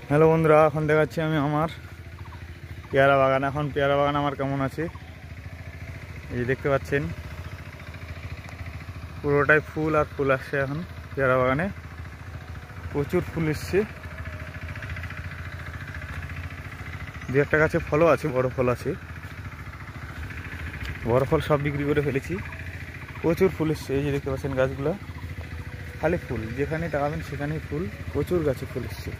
Hello বন্ধুরা, এখন দেখাচ্ছি আমি আমার পেয়ারা বাগান। এখন পেয়ারা বাগান আমার কেমন আছে এই যে দেখতে পাচ্ছেন, পুরোটাই ফুল আর ফুল আসছে। এখন পেয়ারা বাগানে প্রচুর ফুল এসছে। দু একটা গাছে ফলও আছে, বড় ফল আছে। বড় ফল সব বিক্রি করে ফেলেছি। প্রচুর ফুল এসছে, এই যে দেখতে পাচ্ছেন গাছগুলো খালি ফুল, যেখানে তাকাবেন সেখানেই ফুল। প্রচুর গাছে ফুল এসছে।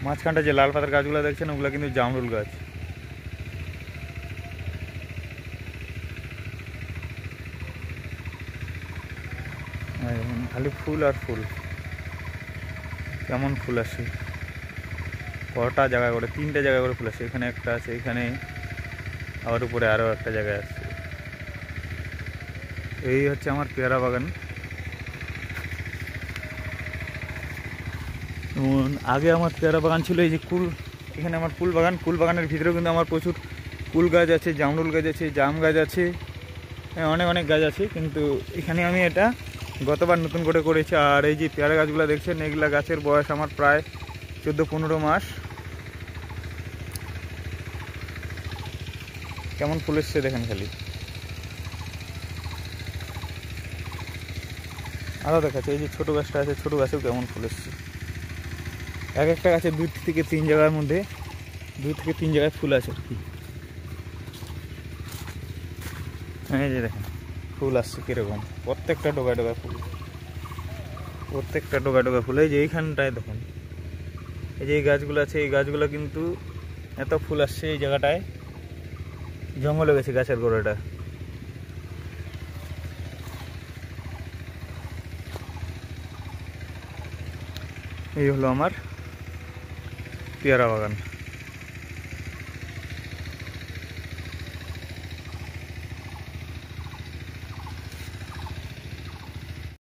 মাঝখানটা যে লাল পাতার গাছগুলো দেখছেন ওগুলো কিন্তু জামরুল গাছ। খালি ফুল আর ফুল, কেমন ফুল আসে। কটা জায়গায় করে, 3টে জায়গায় করে ফুল আসে। এখানে একটা আছে, এখানে আবার উপরে আরও একটা জায়গায় আছে। এই হচ্ছে আমার পেয়ারা বাগান। আগে আমার পেয়ারা বাগান ছিল এই যে এখানে আমার কুল বাগান। কুল বাগানের ভিতরেও কিন্তু আমার প্রচুর কুল গাছ আছে, জামরুল গাছ আছে, জাম গাছ আছে, অনেক অনেক গাছ আছে। কিন্তু এখানে আমি এটা গতবার নতুন করে করেছি। আর এই যে পেয়ারা গাছগুলো দেখছেন, এগুলা গাছের বয়স আমার প্রায় 14-15 মাস। কেমন ফুল এসছে দেখেন খালি। আরও দেখাচ্ছে, এই যে ছোটো গাছটা আছে, ছোটো গাছেও কেমন ফুল এসছে। এক একটা গাছে 2 থেকে 3 জায়গার মধ্যে 2 থেকে 3 জায়গায় ফুল আছে আর কি। এই যে দেখেন ফুল আসছে কীরকম, প্রত্যেকটা ডোকা ডোকা ফুল, প্রত্যেকটা ডোকা ডোকা ফুল। এই যে এইখানটায় দেখেন, এই যে এই গাছগুলো আছে, এই গাছগুলো কিন্তু এত ফুল আসছে। এই জায়গাটায় জঙ্গল হয়ে গেছে গাছের গোড়াটা। এই হলো আমার পেয়ারা বাগান।